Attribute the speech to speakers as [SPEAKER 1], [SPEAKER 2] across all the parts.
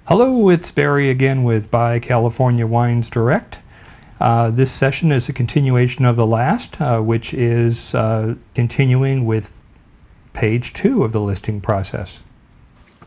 [SPEAKER 1] Hello, it's Barry again with Buy California Wines Direct. This session is a continuation of the last, which is continuing with page 2 of the listing process.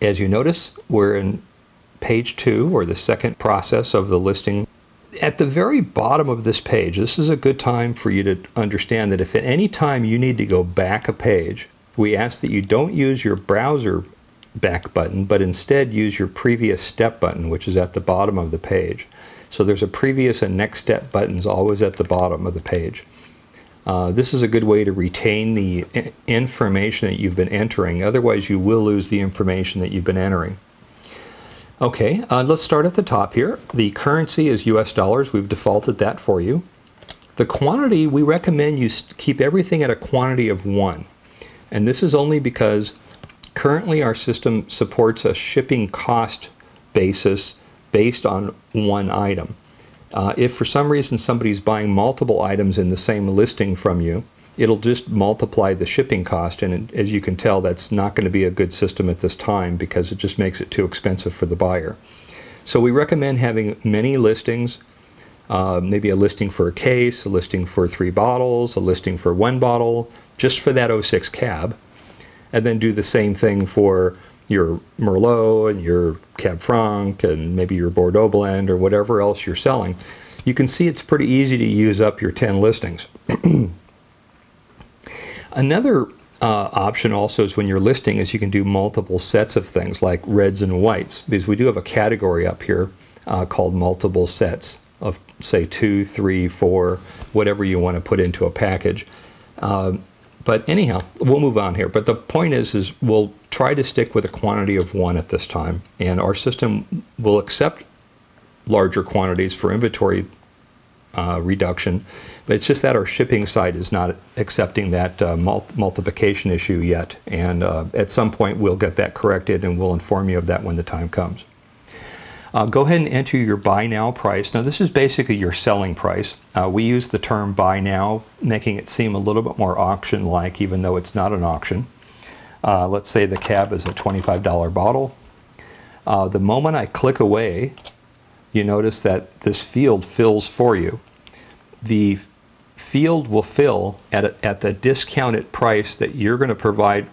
[SPEAKER 1] As you notice, we're in page 2, or the second process of the listing. At the very bottom of this page, this is a good time for you to understand that if at any time you need to go back a page, we ask that you don't use your browser back button, but instead use your previous step button, which is at the bottom of the page. So there's a previous and next step buttons always at the bottom of the page. This is a good way to retain the information that you've been entering. Otherwise, you will lose the information that you've been entering. Okay, let's start at the top here. The currency is US dollars. We've defaulted that for you. The quantity, we recommend you keep everything at a quantity of 1. And this is only because currently our system supports a shipping cost basis based on one item. If for some reason somebody's buying multiple items in the same listing from you, it'll just multiply the shipping cost, and as you can tell, that's not going to be a good system at this time because it just makes it too expensive for the buyer. So we recommend having many listings, maybe a listing for a case, a listing for 3 bottles, a listing for 1 bottle, just for that 06 cab, and then do the same thing for your Merlot and your Cab Franc and maybe your Bordeaux blend or whatever else you're selling. You can see it's pretty easy to use up your 10 listings. Another option also is when you're listing is you can do multiple sets of things like reds and whites, because we do have a category up here called multiple sets of, say, 2, 3, 4, whatever you want to put into a package. But anyhow, we'll move on here. But the point is we'll try to stick with a quantity of 1 at this time, and our system will accept larger quantities for inventory reduction, but it's just that our shipping site is not accepting that multiplication issue yet, and at some point we'll get that corrected, and we'll inform you of that when the time comes. Go ahead and enter your buy now price. Now this is basically your selling price. We use the term buy now, making it seem a little bit more auction-like, even though it's not an auction. Let's say the cab is a $25 bottle. The moment I click away, you notice that this field fills for you. The field will fill at the discounted price that you're going to provide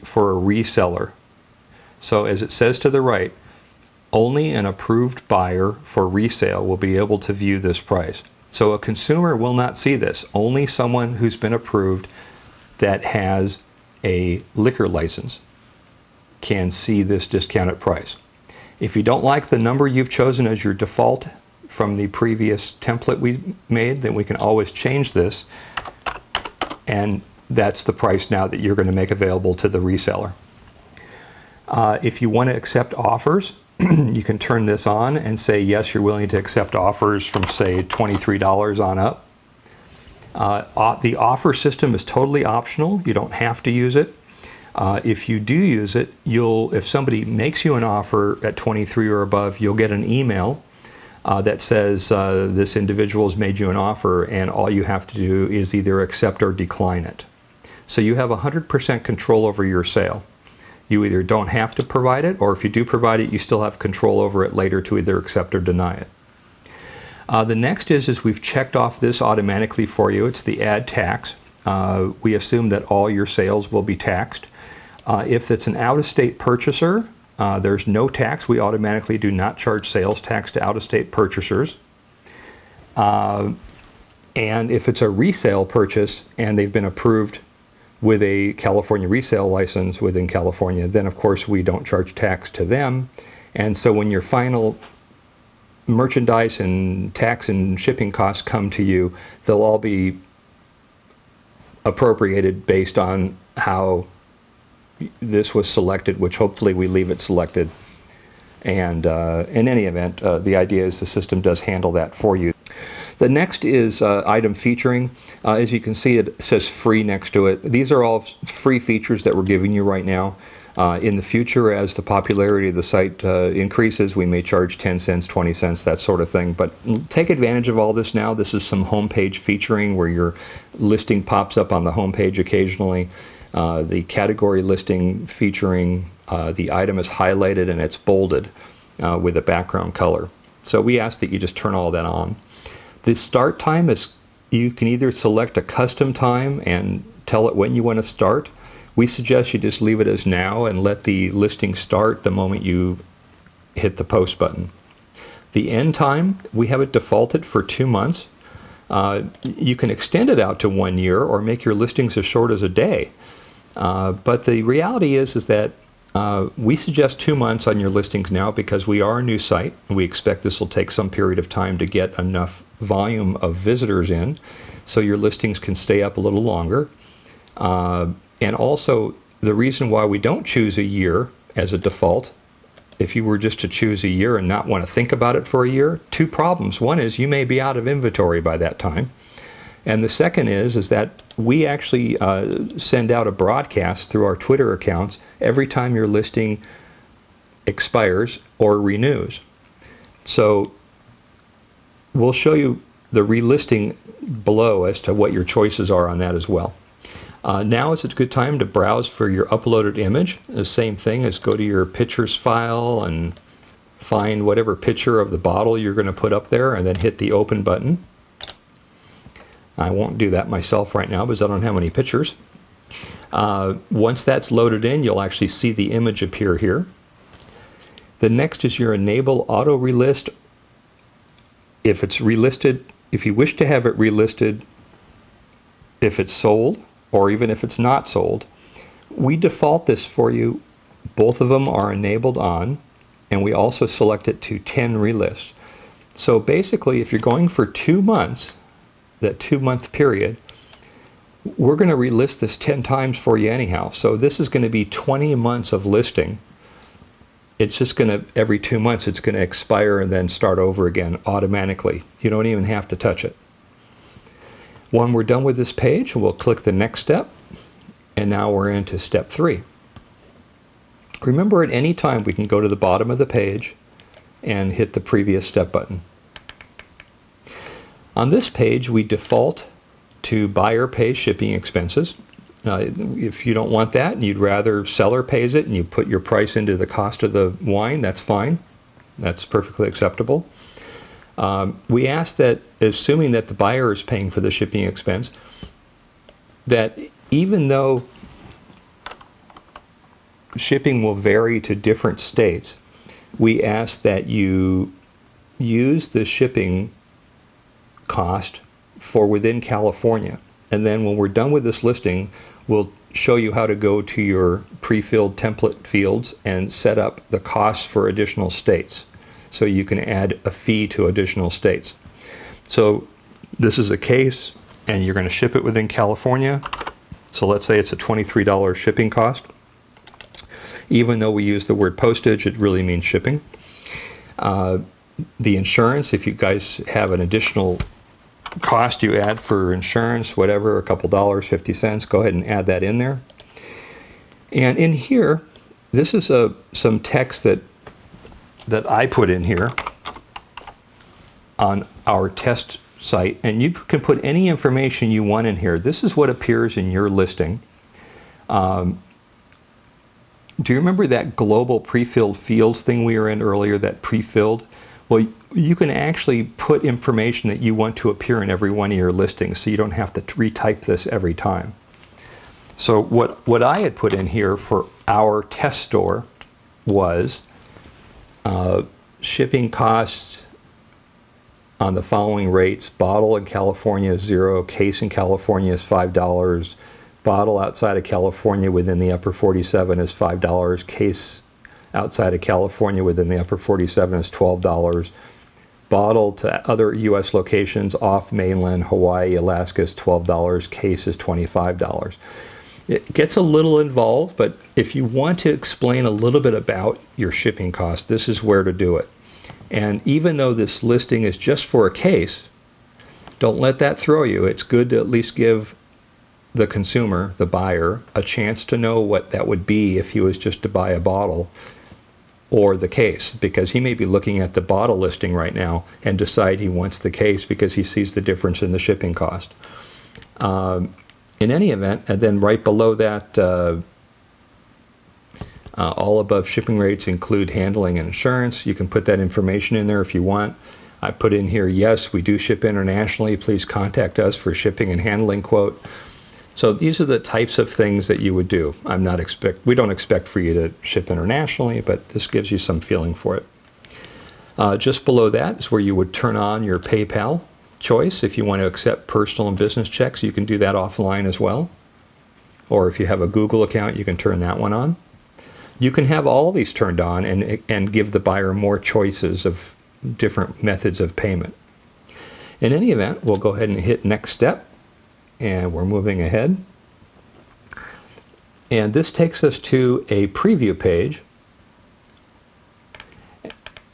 [SPEAKER 1] for a reseller. So as it says to the right, only an approved buyer for resale will be able to view this price. So a consumer will not see this. Only someone who's been approved that has a liquor license can see this discounted price. If you don't like the number you've chosen as your default from the previous template we made, then we can always change this, and that's the price now that you're going to make available to the reseller. If you want to accept offers, you can turn this on and say yes, you're willing to accept offers from, say, $23 on up. The offer system is totally optional. You don't have to use it. If you do use it, if somebody makes you an offer at 23 or above, you'll get an email that says this individual has made you an offer, and all you have to do is either accept or decline it. So you have 100% control over your sale. You either don't have to provide it, or if you do provide it, you still have control over it later to either accept or deny it. The next is we've checked off this automatically for you. It's the add tax. We assume that all your sales will be taxed. If it's an out-of-state purchaser, there's no tax. We automatically do not charge sales tax to out-of-state purchasers. And if it's a resale purchase and they've been approved with a California resale license within California, then of course we don't charge tax to them. And so when your final merchandise and tax and shipping costs come to you, they'll all be appropriated based on how this was selected, which hopefully we leave it selected. And in any event, the idea is the system does handle that for you. The next is item featuring. As you can see, it says free next to it. These are all free features that we're giving you right now. In the future, as the popularity of the site increases, we may charge 10 cents, 20 cents, that sort of thing. But take advantage of all this now. This is some homepage featuring where your listing pops up on the homepage occasionally. The category listing featuring, the item is highlighted and it's bolded. with a background color. So we ask that you just turn all that on. The start time is, you can either select a custom time and tell it when you want to start. We suggest you just leave it as now and let the listing start the moment you hit the post button. The end time, we have it defaulted for 2 months. You can extend it out to 1 year or make your listings as short as a day. But the reality is that we suggest 2 months on your listings now because we are a new site and we expect this will take some period of time to get enough volume of visitors in so your listings can stay up a little longer. And also, the reason why we don't choose a year as a default, if you were just to choose a year and not want to think about it for a year, 2 problems. One is you may be out of inventory by that time. And the second is that we actually send out a broadcast through our Twitter accounts every time your listing expires or renews. So we'll show you the relisting below as to what your choices are on that as well. Now is a good time to browse for your uploaded image. The same thing as go to your pictures file and find whatever picture of the bottle you're going to put up there and then hit the open button. I won't do that myself right now because I don't have any pictures. Once that's loaded in, you'll actually see the image appear here. The next is your enable auto relist. If it's relisted, if you wish to have it relisted, if it's sold, or even if it's not sold, we default this for you. Both of them are enabled on, and we also select it to 10 relists. So basically, if you're going for 2 months, that 2-month period, we're going to relist this 10 times for you anyhow. So this is going to be 20 months of listing. It's just going to, every 2 months, it's going to expire and then start over again automatically. You don't even have to touch it. When we're done with this page, we'll click the next step, and now we're into step 3. Remember, at any time we can go to the bottom of the page and hit the previous step button. On this page, we default to buyer pays shipping expenses. If you don't want that and you'd rather seller pays it and you put your price into the cost of the wine, that's fine. That's perfectly acceptable. We ask that, assuming that the buyer is paying for the shipping expense, that even though shipping will vary to different states, we ask that you use the shipping cost for within California. And then when we're done with this listing, we'll show you how to go to your pre-filled template fields and set up the costs for additional states. So you can add a fee to additional states. So this is a case, and you're going to ship it within California. So let's say it's a $23 shipping cost. Even though we use the word postage, it really means shipping. The insurance, if you guys have an additional cost you add for insurance, whatever, a couple dollars, 50 cents, go ahead and add that in there. And in here, this is some text that I put in here on our test site, and you can put any information you want in here. This is what appears in your listing. Do you remember that global pre-filled fields thing we were in earlier, that pre-filled? Well, you can actually put information that you want to appear in every one of your listings, so you don't have to retype this every time. So what I had put in here for our test store was shipping costs on the following rates. Bottle in California is $0, case in California is $5, bottle outside of California within the upper 47 is $5, case outside of California within the upper 47 is $12, bottle to other U.S. locations off mainland Hawaii, Alaska is $12, case is $25. It gets a little involved, but if you want to explain a little bit about your shipping costs, this is where to do it. And even though this listing is just for a case, don't let that throw you. It's good to at least give the consumer, the buyer, a chance to know what that would be if he was just to buy a bottle or the case, because he may be looking at the bottle listing right now and decide he wants the case because he sees the difference in the shipping cost. In any event, and then right below that All above shipping rates include handling and insurance. You can put that information in there if you want. I put in here, yes, we do ship internationally. Please contact us for shipping and handling quote. So these are the types of things that you would do. We don't expect for you to ship internationally, but this gives you some feeling for it. Just below that is where you would turn on your PayPal choice. If you want to accept personal and business checks, you can do that offline as well. Or if you have a Google account, you can turn that one on. You can have all these turned on and give the buyer more choices of different methods of payment. In any event, we'll go ahead and hit next step, and we're moving ahead. And this takes us to a preview page.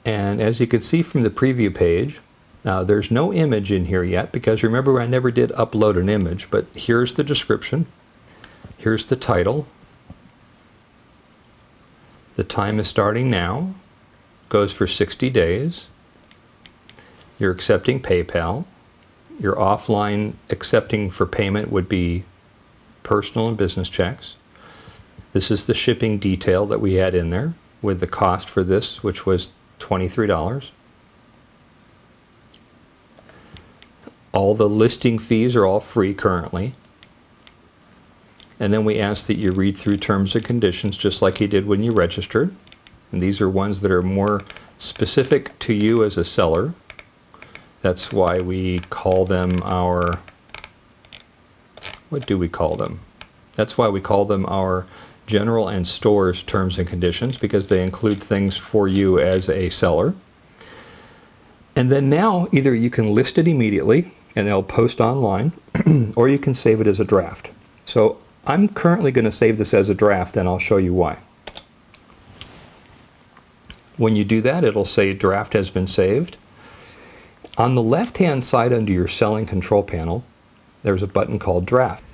[SPEAKER 1] And as you can see from the preview page, there's no image in here yet, because remember, I never did upload an image, but here's the description. Here's the title. The time is starting now. Goes for 60 days. You're accepting PayPal. Your offline accepting for payment would be personal and business checks. This is the shipping detail that we had in there with the cost for this, which was $23. All the listing fees are all free currently. And then we ask that you read through terms and conditions just like you did when you registered. And these are ones that are more specific to you as a seller. That's why we call them our, what do we call them? That's why we call them our general and stores terms and conditions, because they include things for you as a seller. And then now either you can list it immediately and they'll post online, or you can save it as a draft. So I'm currently going to save this as a draft, and I'll show you why. When you do that, it'll say draft has been saved. On the left-hand side under your selling control panel, there's a button called draft.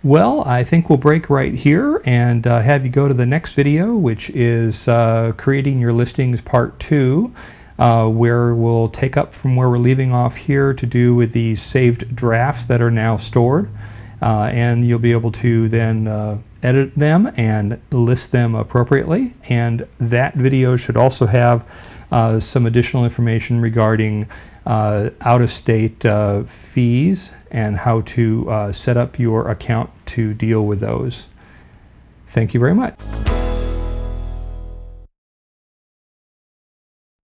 [SPEAKER 1] Well, I think we'll break right here and have you go to the next video, which is creating your listings part 2, where we'll take up from where we're leaving off here to do with these saved drafts that are now stored. And you'll be able to then edit them and list them appropriately. And that video should also have some additional information regarding out-of-state fees and how to set up your account to deal with those. Thank you very much.